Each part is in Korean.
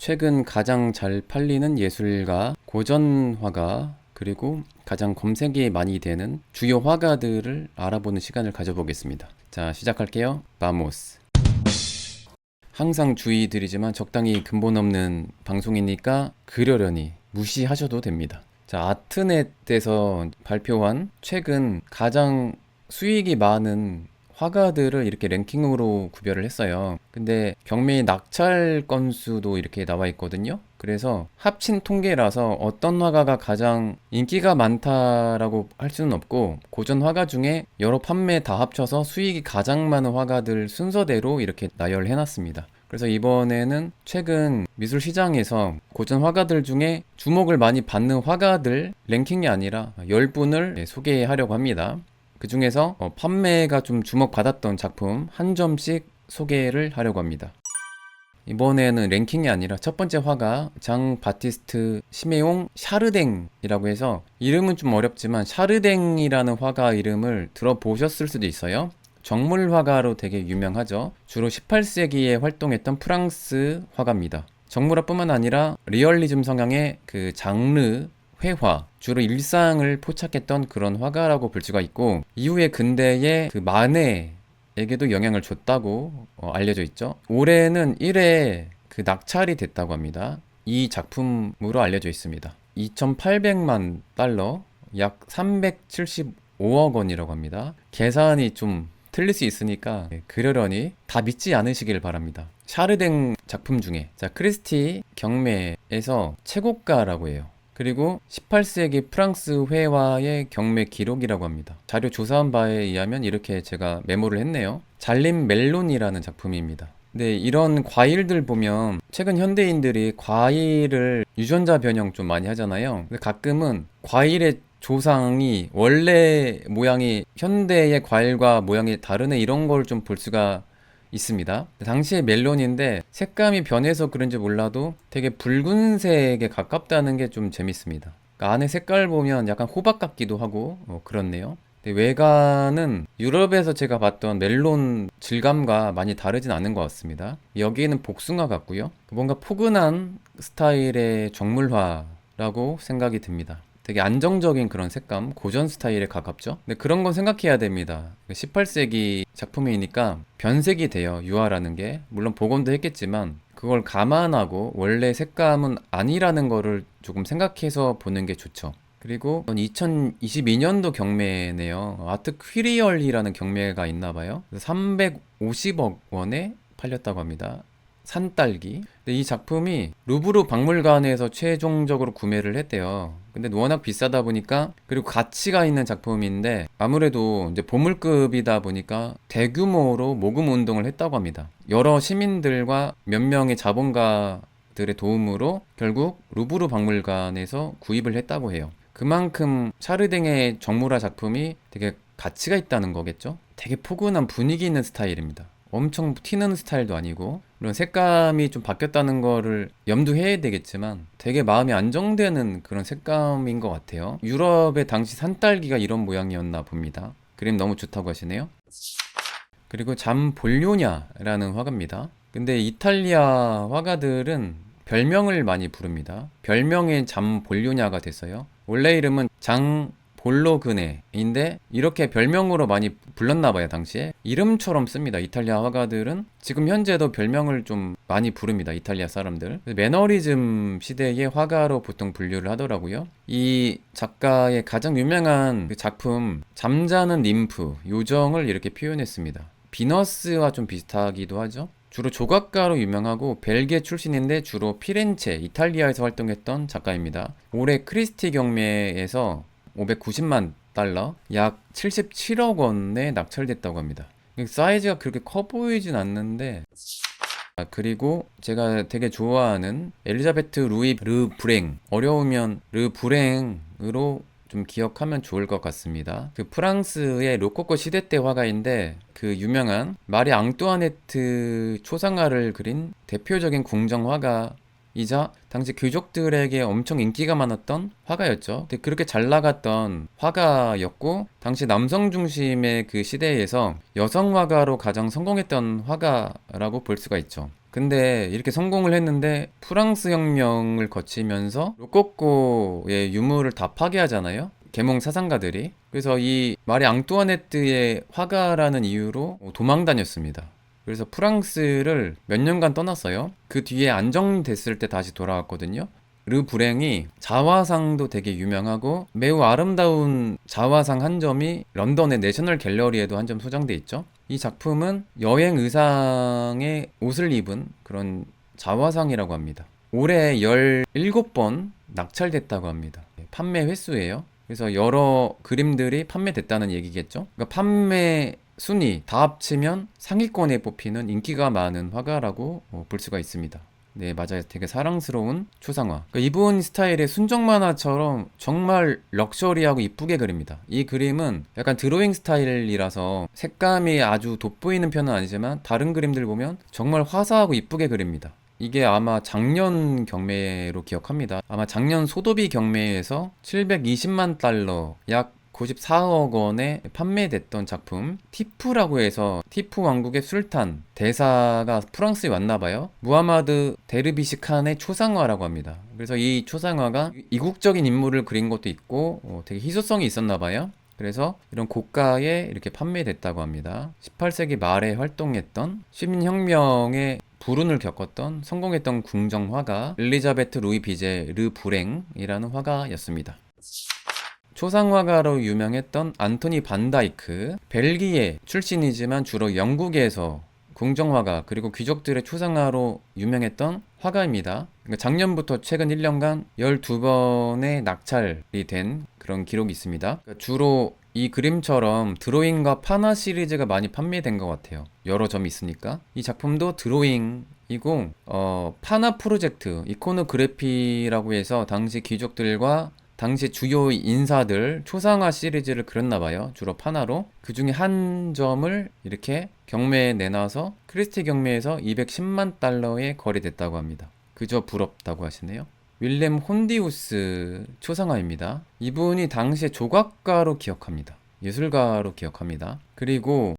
최근 가장 잘 팔리는 예술가, 고전 화가, 그리고 가장 검색이 많이 되는 주요 화가들을 알아보는 시간을 가져보겠습니다. 자, 시작할게요. 바모스. 항상 주의 드리지만 적당히 근본 없는 방송이니까 그러려니 무시하셔도 됩니다. 자, 아트넷에서 발표한 최근 가장 수익이 많은 화가들을 이렇게 랭킹으로 구별을 했어요. 근데 경매의 낙찰 건수도 이렇게 나와 있거든요. 그래서 합친 통계라서 어떤 화가가 가장 인기가 많다라고 할 수는 없고, 고전 화가 중에 여러 판매 다 합쳐서 수익이 가장 많은 화가들 순서대로 이렇게 나열해 놨습니다. 그래서 이번에는 최근 미술 시장에서 고전 화가들 중에 주목을 많이 받는 화가들 랭킹이 아니라 10분을 소개하려고 합니다. 그 중에서 판매가 좀 주목받았던 작품 한 점씩 소개를 하려고 합니다. 이번에는 랭킹이 아니라 첫 번째 화가 장 바티스트 시메옹 샤르댕이라고 해서, 이름은 좀 어렵지만 샤르댕이라는 화가 이름을 들어보셨을 수도 있어요. 정물 화가로 되게 유명하죠. 주로 18세기에 활동했던 프랑스 화가입니다. 정물화뿐만 아니라 리얼리즘 성향의 그 장르 회화, 주로 일상을 포착했던 그런 화가라고 볼 수가 있고, 이후에 근대의 그 마네에게도 영향을 줬다고 알려져 있죠. 올해는 1회 그 낙찰이 됐다고 합니다. 이 작품으로 알려져 있습니다. 2,800만 달러, 약 375억 원이라고 합니다. 계산이 좀 틀릴 수 있으니까 그러려니 다 믿지 않으시길 바랍니다. 샤르댕 작품 중에, 자, 크리스티 경매에서 최고가라고 해요. 그리고 18세기 프랑스 회화의 경매 기록이라고 합니다. 자료 조사한 바에 의하면 이렇게 제가 메모를 했네요. 잘린 멜론이라는 작품입니다. 근데 이런 과일들 보면 최근 현대인들이 과일을 유전자 변형 좀 많이 하잖아요. 근데 가끔은 과일의 조상이 원래 모양이 현대의 과일과 모양이 다르네, 이런 걸 좀 볼 수가 있습니다. 당시에 멜론인데 색감이 변해서 그런지 몰라도 되게 붉은색에 가깝다는 게 좀 재밌습니다. 그러니까 안에 색깔 보면 약간 호박 같기도 하고 그렇네요. 근데 외관은 유럽에서 제가 봤던 멜론 질감과 많이 다르진 않은 것 같습니다. 여기는 복숭아 같고요. 뭔가 포근한 스타일의 정물화라고 생각이 듭니다. 되게 안정적인 그런 색감, 고전 스타일에 가깝죠. 근데 그런 건 생각해야 됩니다. 18세기 작품이니까 변색이 돼요, 유화라는 게. 물론 복원도 했겠지만 그걸 감안하고 원래 색감은 아니라는 거를 조금 생각해서 보는 게 좋죠. 그리고 2022년도 경매네요. 아트 퀴리얼이라는 경매가 있나 봐요. 350억 원에 팔렸다고 합니다. 산딸기. 근데 이 작품이 루브르 박물관에서 최종적으로 구매를 했대요. 근데 워낙 비싸다 보니까, 그리고 가치가 있는 작품인데 아무래도 이제 보물급이다 보니까 대규모로 모금 운동을 했다고 합니다. 여러 시민들과 몇 명의 자본가들의 도움으로 결국 루브르 박물관에서 구입을 했다고 해요. 그만큼 샤르댕의 정물화 작품이 되게 가치가 있다는 거겠죠? 되게 포근한 분위기 있는 스타일입니다. 엄청 튀는 스타일도 아니고, 물론 색감이 좀 바뀌었다는 거를 염두해야 되겠지만 되게 마음이 안정되는 그런 색감인 것 같아요. 유럽의 당시 산딸기가 이런 모양이었나 봅니다. 그림 너무 좋다고 하시네요. 그리고 잠볼료냐라는 화가입니다. 근데 이탈리아 화가들은 별명을 많이 부릅니다. 별명이 잠볼료냐가 됐어요. 원래 이름은 장 볼로그네인데 이렇게 별명으로 많이 불렀나 봐요. 당시에 이름처럼 씁니다. 이탈리아 화가들은 지금 현재도 별명을 좀 많이 부릅니다. 이탈리아 사람들. 매너리즘 시대의 화가로 보통 분류를 하더라고요. 이 작가의 가장 유명한 그 작품 잠자는 ним프, 요정을 이렇게 표현했습니다. 비너스와 좀 비슷하기도 하죠. 주로 조각가로 유명하고 벨기에 출신인데 주로 피렌체, 이탈리아에서 활동했던 작가입니다. 올해 크리스티 경매에서 590만 달러, 약 77억 원에 낙찰됐다고 합니다. 사이즈가 그렇게 커 보이진 않는데, 그리고 제가 되게 좋아하는 엘리자베트 루이 르 브랭, 어려우면 르 브랭으로 좀 기억하면 좋을 것 같습니다. 그 프랑스의 로코코 시대 때 화가인데 그 유명한 마리 앙뚜아네트 초상화를 그린 대표적인 궁정 화가 이자 당시 귀족들에게 엄청 인기가 많았던 화가였죠. 근데 그렇게 잘 나갔던 화가였고 당시 남성 중심의 그 시대에서 여성 화가로 가장 성공했던 화가라고 볼 수가 있죠. 근데 이렇게 성공을 했는데 프랑스 혁명을 거치면서 로코코의 유물을 다 파괴하잖아요. 계몽 사상가들이. 그래서 이 마리 앙뚜아네트의 화가라는 이유로 도망 다녔습니다. 그래서 프랑스를 몇 년간 떠났어요. 그 뒤에 안정됐을 때 다시 돌아왔거든요. 르 불행이 자화상도 되게 유명하고 매우 아름다운 자화상 한 점이 런던의 내셔널 갤러리에도 한 점 소장돼 있죠. 이 작품은 여행 의상의 옷을 입은 그런 자화상이라고 합니다. 올해 17번 낙찰됐다고 합니다. 판매 횟수예요. 그래서 여러 그림들이 판매됐다는 얘기겠죠. 그러니까 판매 순위 다 합치면 상위권에 뽑히는 인기가 많은 화가라고 볼 수가 있습니다. 네, 맞아요. 되게 사랑스러운 초상화. 그러니까 이분 스타일의 순정 만화처럼 정말 럭셔리하고 이쁘게 그립니다. 이 그림은 약간 드로잉 스타일이라서 색감이 아주 돋보이는 편은 아니지만 다른 그림들 보면 정말 화사하고 이쁘게 그립니다. 이게 아마 작년 경매로 기억합니다. 아마 작년 소도비 경매에서 720만 달러, 약 94억 원에 판매됐던 작품 티푸라고 해서 티푸 왕국의 술탄 대사가 프랑스에 왔나봐요. 무하마드 데르비시 칸의 초상화라고 합니다. 그래서 이 초상화가 이국적인 인물을 그린 것도 있고 되게 희소성이 있었나봐요. 그래서 이런 고가에 이렇게 판매됐다고 합니다. 18세기 말에 활동했던 시민혁명의 불운을 겪었던 성공했던 궁정화가 엘리자베트 루이 비제 르 불행이라는 화가였습니다. 초상화가로 유명했던 안토니 반다이크, 벨기에 출신이지만 주로 영국에서 궁정화가 그리고 귀족들의 초상화로 유명했던 화가입니다. 그러니까 작년부터 최근 1년간 12번의 낙찰이 된 그런 기록이 있습니다. 그러니까 주로 이 그림처럼 드로잉과 파나 시리즈가 많이 판매된 것 같아요. 여러 점이 있으니까. 이 작품도 드로잉이고 파나 프로젝트, 이코노그래피라고 해서 당시 귀족들과 당시 주요 인사들 초상화 시리즈를 그렸나봐요. 주로 파나로. 그 중에 한 점을 이렇게 경매에 내놔서 크리스티 경매에서 210만 달러에 거래됐다고 합니다. 그저 부럽다고 하시네요. 윌렘 혼디우스 초상화입니다. 이분이 당시에 조각가로 기억합니다. 예술가로 기억합니다. 그리고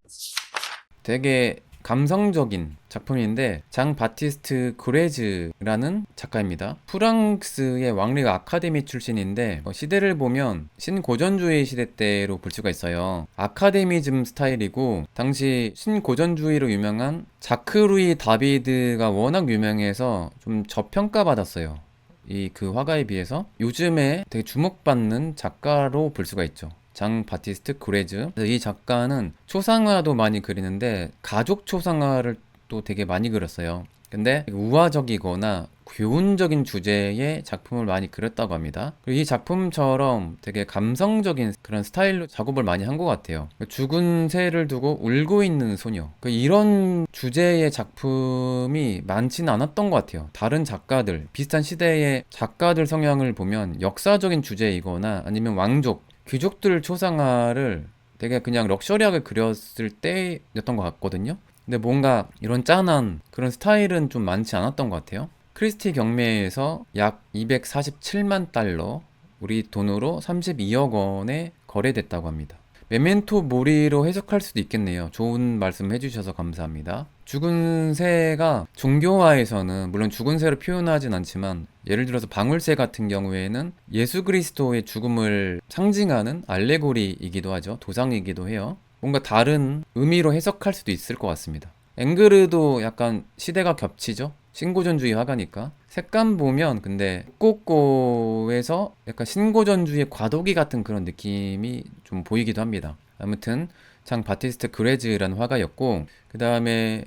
되게 감성적인 작품인데 장 바티스트 그레즈라는 작가입니다. 프랑스의 왕립 아카데미 출신인데 시대를 보면 신고전주의 시대 때로 볼 수가 있어요. 아카데미즘 스타일이고 당시 신고전주의로 유명한 자크 루이 다비드가 워낙 유명해서 좀 저평가받았어요. 이 그 화가에 비해서 요즘에 되게 주목받는 작가로 볼 수가 있죠. 장 바티스트 그레즈. 이 작가는 초상화도 많이 그리는데 가족 초상화를 또 되게 많이 그렸어요. 근데 우화적이거나 교훈적인 주제의 작품을 많이 그렸다고 합니다. 그리고 이 작품처럼 되게 감성적인 그런 스타일로 작업을 많이 한 것 같아요. 죽은 새를 두고 울고 있는 소녀. 이런 주제의 작품이 많지는 않았던 것 같아요. 다른 작가들, 비슷한 시대의 작가들 성향을 보면 역사적인 주제이거나 아니면 왕족, 귀족들 초상화를 되게 그냥 럭셔리하게 그렸을 때였던 것 같거든요. 근데 뭔가 이런 짠한 그런 스타일은 좀 많지 않았던 것 같아요. 크리스티 경매에서 약 247만 달러, 우리 돈으로 32억 원에 거래됐다고 합니다. 메멘토 모리로 해석할 수도 있겠네요. 좋은 말씀 해주셔서 감사합니다. 죽은 새가 종교화에서는 물론 죽은 새로 표현하진 않지만 예를 들어서 방울새 같은 경우에는 예수 그리스도의 죽음을 상징하는 알레고리이기도 하죠. 도상이기도 해요. 뭔가 다른 의미로 해석할 수도 있을 것 같습니다. 앵그르도 약간 시대가 겹치죠. 신고전주의 화가니까. 색감 보면 근데 꼬꼬에서 약간 신고전주의 과도기 같은 그런 느낌이 좀 보이기도 합니다. 아무튼 장 바티스트 그레즈라는 화가였고 그 다음에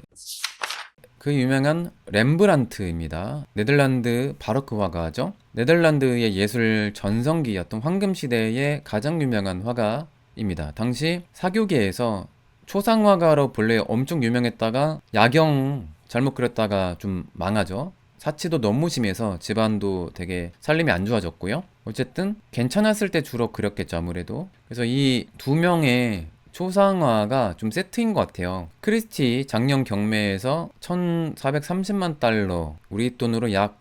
그 유명한 렘브란트입니다. 네덜란드 바로크 화가죠. 네덜란드의 예술 전성기였던 황금시대의 가장 유명한 화가입니다. 당시 사교계에서 초상화가로 본래 엄청 유명했다가 야경 잘못 그렸다가 좀 망하죠. 사치도 너무 심해서 집안도 되게 살림이 안 좋아졌고요. 어쨌든 괜찮았을 때 주로 그렸겠죠, 아무래도. 그래서 이 두 명의 초상화가 좀 세트인 것 같아요. 크리스티 작년 경매에서 1430만 달러, 우리 돈으로 약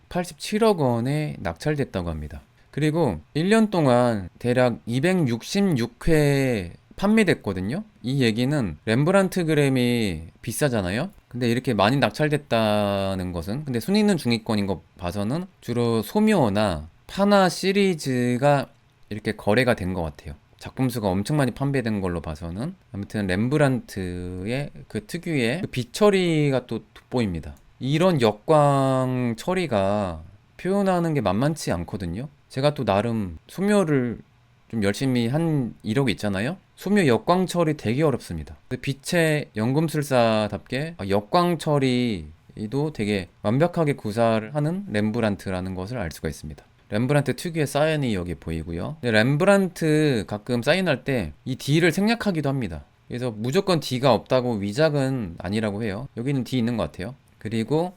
187억 원에 낙찰됐다고 합니다. 그리고 1년 동안 대략 266회 판매됐거든요. 이 얘기는 렘브란트 그램이 비싸잖아요. 근데 이렇게 많이 낙찰됐다는 것은, 근데 순위는 중위권인 거 봐서는 주로 소묘나 파나 시리즈가 이렇게 거래가 된 것 같아요. 작품 수가 엄청 많이 판매된 걸로 봐서는. 아무튼 렘브란트의 그 특유의 그 빛 처리가 또 돋보입니다. 이런 역광 처리가 표현하는 게 만만치 않거든요. 제가 또 나름 소묘를 좀 열심히 한 이력이 있잖아요. 소묘 역광 처리 되게 어렵습니다. 그 빛의 연금술사답게 역광 처리도 되게 완벽하게 구사를 하는 렘브란트라는 것을 알 수가 있습니다. 렘브란트 특유의 사인이 여기 보이고요. 근데 렘브란트 가끔 사인할 때 이 D를 생략하기도 합니다. 그래서 무조건 D가 없다고 위작은 아니라고 해요. 여기는 D 있는 것 같아요. 그리고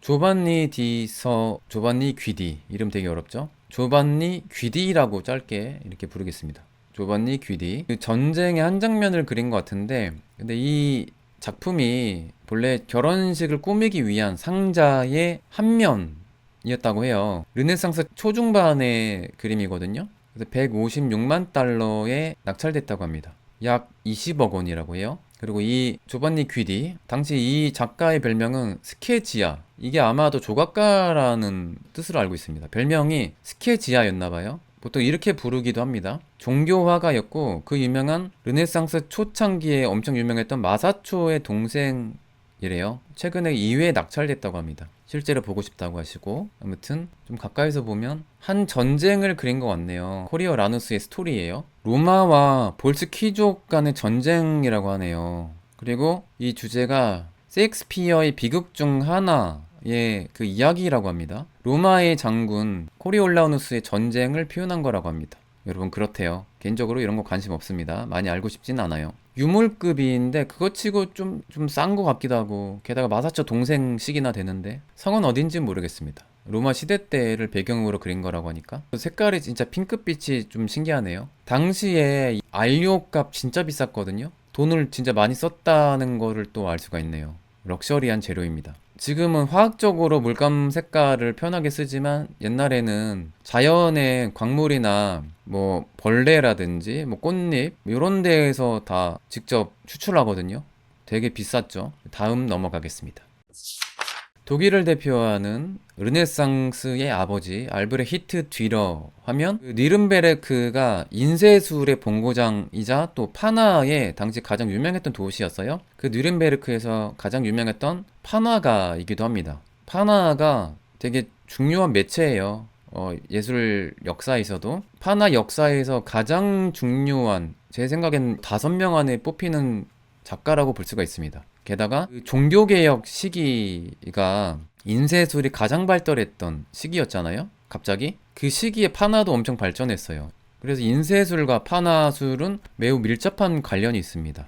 조반니 귀디, 이름 되게 어렵죠? 조반니 귀디라고 짧게 이렇게 부르겠습니다. 조반니 귀디. 그 전쟁의 한 장면을 그린 것 같은데, 근데 이 작품이 본래 결혼식을 꾸미기 위한 상자의 한 면이었다고 해요. 르네상스 초중반의 그림이거든요. 그래서 156만 달러에 낙찰됐다고 합니다. 약 20억 원이라고 해요. 그리고 이 조반니 귀디, 당시 이 작가의 별명은 스케지아, 이게 아마도 조각가라는 뜻으로 알고 있습니다. 별명이 스케지아였나봐요. 보통 이렇게 부르기도 합니다. 종교화가였고 그 유명한 르네상스 초창기에 엄청 유명했던 마사초의 동생이래요. 최근에 2회 낙찰됐다고 합니다. 실제로 보고 싶다고 하시고, 아무튼 좀 가까이서 보면 한 전쟁을 그린 것 같네요. 코리오라누스의 스토리예요. 로마와 볼스키족 간의 전쟁이라고 하네요. 그리고 이 주제가 셰익스피어의 비극 중 하나의 그 이야기라고 합니다. 로마의 장군 코리올라누스의 전쟁을 표현한 거라고 합니다. 여러분 그렇대요. 개인적으로 이런 거 관심 없습니다. 많이 알고 싶진 않아요. 유물급인데 그거 치고 좀 싼 거 같기도 하고, 게다가 마사처 동생식이나 되는데 성은 어딘지 모르겠습니다. 로마 시대 때를 배경으로 그린 거라고 하니까 색깔이 진짜 핑크빛이 좀 신기하네요. 당시에 안료값 진짜 비쌌거든요. 돈을 진짜 많이 썼다는 거를 또 알 수가 있네요. 럭셔리한 재료입니다. 지금은 화학적으로 물감 색깔을 편하게 쓰지만 옛날에는 자연의 광물이나 뭐 벌레라든지 뭐 꽃잎 이런 데에서 다 직접 추출하거든요. 되게 비쌌죠. 다음 넘어가겠습니다. 독일을 대표하는 르네상스의 아버지 알브레히트 뒤러 하면 그 니른베르크가 인쇄술의 본고장이자 또 파나의 당시 가장 유명했던 도시였어요. 그 니른베르크에서 가장 유명했던 파나가이기도 합니다. 파나가 되게 중요한 매체예요. 예술 역사에서도 파나 역사에서 가장 중요한, 제 생각엔 5명 안에 뽑히는 작가라고 볼 수가 있습니다. 게다가 그 종교개혁 시기가 인쇄술이 가장 발달했던 시기였잖아요. 갑자기 그 시기에 파나도 엄청 발전했어요. 그래서 인쇄술과 파나술은 매우 밀접한 관련이 있습니다.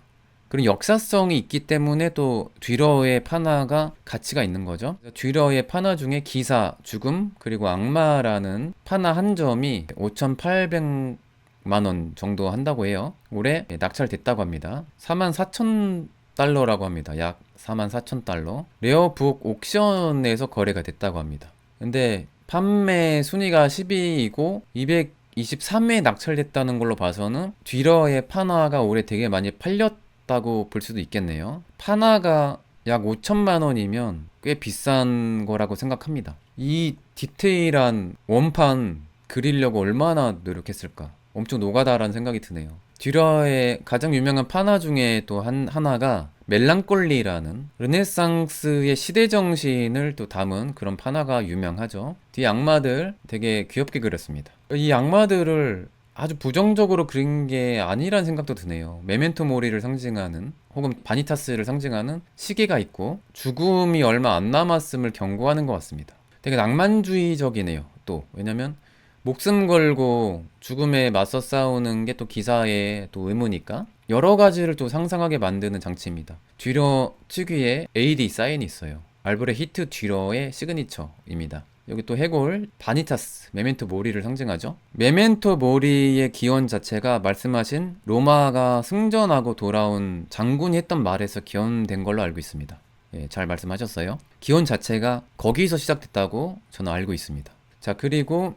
그리고 역사성이 있기 때문에 또 뒤러의 파나가 가치가 있는 거죠. 뒤러의 파나 중에 기사, 죽음, 그리고 악마라는 파나 한 점이 5,800만 원 정도 한다고 해요. 올해 낙찰됐다고 합니다. 44,000달러라고 합니다. 약 44,000달러. 레어북 옥션에서 거래가 됐다고 합니다. 근데 판매 순위가 10위이고 223회에 낙찰됐다는 걸로 봐서는 뒤러의 파나가 올해 되게 많이 팔렸다고 볼 수도 있겠네요. 파나가 약 5천만 원이면 꽤 비싼 거라고 생각합니다. 이 디테일한 원판 그리려고 얼마나 노력했을까? 엄청 노가다라는 생각이 드네요. 뒤러의 가장 유명한 파나 중에 또 하나가 멜랑콜리라는 르네상스의 시대정신을 또 담은 그런 파나가 유명하죠. 뒤에 악마들 되게 귀엽게 그렸습니다. 이 악마들을 아주 부정적으로 그린 게 아니란 생각도 드네요. 메멘토 모리를 상징하는, 혹은 바니타스를 상징하는 시계가 있고 죽음이 얼마 안 남았음을 경고하는 것 같습니다. 되게 낭만주의적이네요. 또 왜냐면 목숨 걸고 죽음에 맞서 싸우는 게 또 기사의 또 의무니까 여러 가지를 또 상상하게 만드는 장치입니다. 뒤러 특유의 AD 사인이 있어요. 알브레히트 뒤러의 시그니처입니다. 여기 또 해골 바니타스, 메멘토 모리를 상징하죠. 메멘토 모리의 기원 자체가 말씀하신 로마가 승전하고 돌아온 장군이 했던 말에서 기원된 걸로 알고 있습니다. 예, 잘 말씀하셨어요. 기원 자체가 거기서 시작됐다고 저는 알고 있습니다. 자, 그리고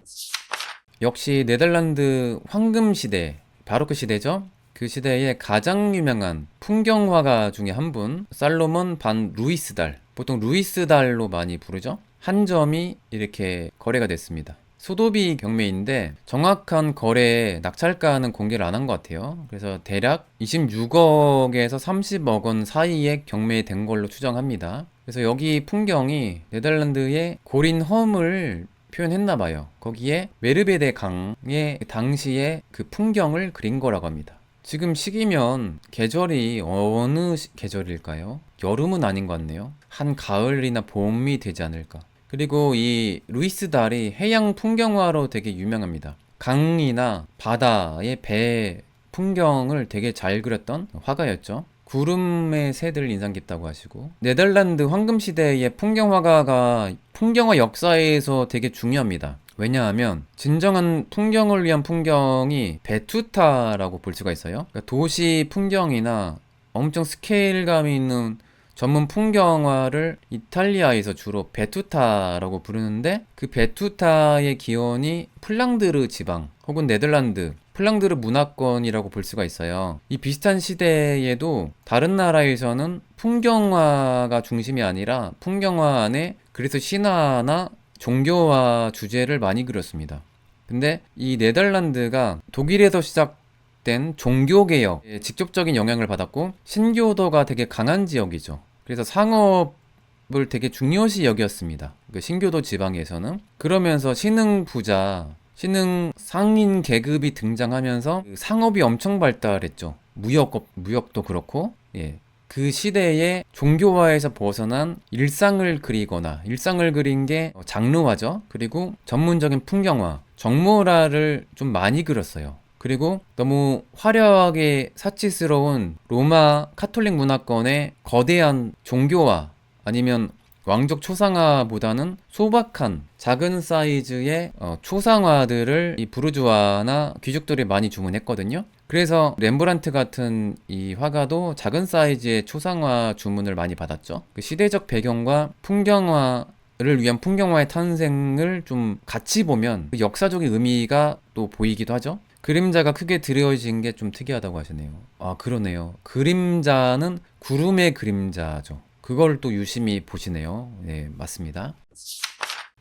역시 네덜란드 황금 시대, 바로크 시대죠. 그 시대에 가장 유명한 풍경화가 중에 한 분, 살로몬 반 루이스달, 보통 루이스달로 많이 부르죠. 한 점이 이렇게 거래가 됐습니다. 소도비 경매인데 정확한 거래에 낙찰가는 공개를 안 한 것 같아요. 그래서 대략 26억에서 30억 원 사이에 경매된 걸로 추정합니다. 그래서 여기 풍경이 네덜란드의 고린 험을 표현했나 봐요. 거기에 메르베데 강의 당시의 그 풍경을 그린 거라고 합니다. 지금 시기면 계절이 어느 계절일까요? 여름은 아닌 것 같네요. 한 가을이나 봄이 되지 않을까. 그리고 이 루이스 달이 해양 풍경화로 되게 유명합니다. 강이나 바다의 배 풍경을 되게 잘 그렸던 화가였죠. 구름의 새들 인상 깊다고 하시고, 네덜란드 황금시대의 풍경화 역사에서 되게 중요합니다. 왜냐하면 진정한 풍경을 위한 풍경이 베투타라고 볼 수가 있어요. 그러니까 도시 풍경이나 엄청 스케일감이 있는 전문 풍경화를 이탈리아에서 주로 베투타라고 부르는데, 그 베투타의 기원이 플랑드르 지방 혹은 네덜란드 플랑드르 문화권이라고 볼 수가 있어요. 이 비슷한 시대에도 다른 나라에서는 풍경화가 중심이 아니라 풍경화 안에 그래서 신화나 종교화 주제를 많이 그렸습니다. 근데 이 네덜란드가 독일에서 시작된 종교개혁에 직접적인 영향을 받았고 신교도가 되게 강한 지역이죠. 그래서 상업을 되게 중요시 여겼습니다. 그 신교도 지방에서는. 그러면서 신흥 부자, 신흥 상인 계급이 등장하면서 그 상업이 엄청 발달했죠. 무역도 그렇고, 예. 그 시대에 종교화에서 벗어난 일상을 그리거나, 일상을 그린 게 장르화죠. 그리고 전문적인 풍경화, 정모라를 좀 많이 그렸어요. 그리고 너무 화려하게 사치스러운 로마 카톨릭 문화권의 거대한 종교화 아니면 왕족 초상화보다는 소박한 작은 사이즈의 초상화들을 이 부르주아나 귀족들이 많이 주문했거든요. 그래서 렘브란트 같은 이 화가도 작은 사이즈의 초상화 주문을 많이 받았죠. 그 시대적 배경과 풍경화를 위한 풍경화의 탄생을 좀 같이 보면 그 역사적인 의미가 또 보이기도 하죠. 그림자가 크게 드려진 게 좀 특이하다고 하시네요. 아, 그러네요. 그림자는 구름의 그림자죠. 그걸 또 유심히 보시네요. 네, 맞습니다.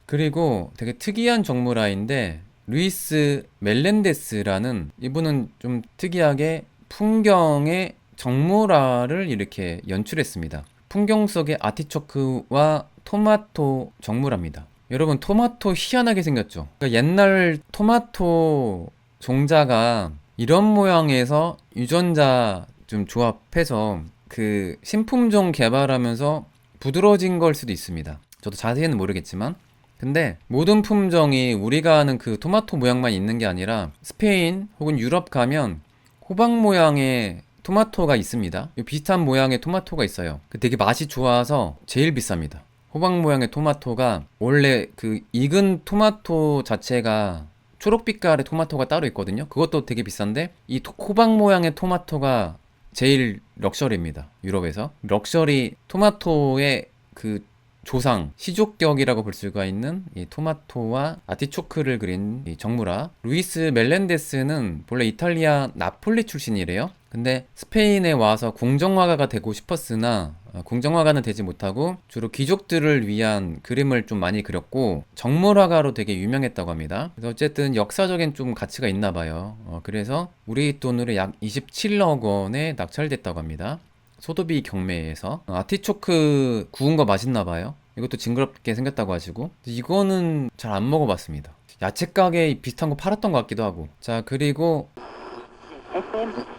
그리고 되게 특이한 정무라인데 루이스 멜렌데스라는 이분은 좀 특이하게 풍경의 정모라를 이렇게 연출했습니다. 풍경 속의 아티초크와 토마토 정무랍니다. 여러분, 토마토 희한하게 생겼죠? 그러니까 옛날 토마토 종자가 이런 모양에서 유전자 좀 조합해서 그 신품종 개발하면서 부드러워진 걸 수도 있습니다. 저도 자세히는 모르겠지만, 근데 모든 품종이 우리가 아는 그 토마토 모양만 있는 게 아니라 스페인 혹은 유럽 가면 호박 모양의 토마토가 있습니다. 비슷한 모양의 토마토가 있어요. 되게 맛이 좋아서 제일 비쌉니다. 호박 모양의 토마토가 원래 그 익은 토마토 자체가 초록빛깔의 토마토가 따로 있거든요. 그것도 되게 비싼데 이 호박 모양의 토마토가 제일 럭셔리입니다. 유럽에서. 럭셔리 토마토의 그 조상, 시족격이라고 볼 수가 있는 이 토마토와 아티초크를 그린 이 정무라. 루이스 멜렌데스는 본래 이탈리아 나폴리 출신이래요. 근데 스페인에 와서 궁정화가가 되고 싶었으나 궁정화가는 되지 못하고 주로 귀족들을 위한 그림을 좀 많이 그렸고 정물화가로 되게 유명했다고 합니다. 그래서 어쨌든 역사적인 좀 가치가 있나 봐요. 그래서 우리 돈으로 약 27억 원에 낙찰됐다고 합니다. 소도비 경매에서. 아티초크 구운 거 맛있나 봐요. 이것도 징그럽게 생겼다고 하시고, 이거는 잘 안 먹어봤습니다. 야채 가게에 비슷한 거 팔았던 것 같기도 하고. 자, 그리고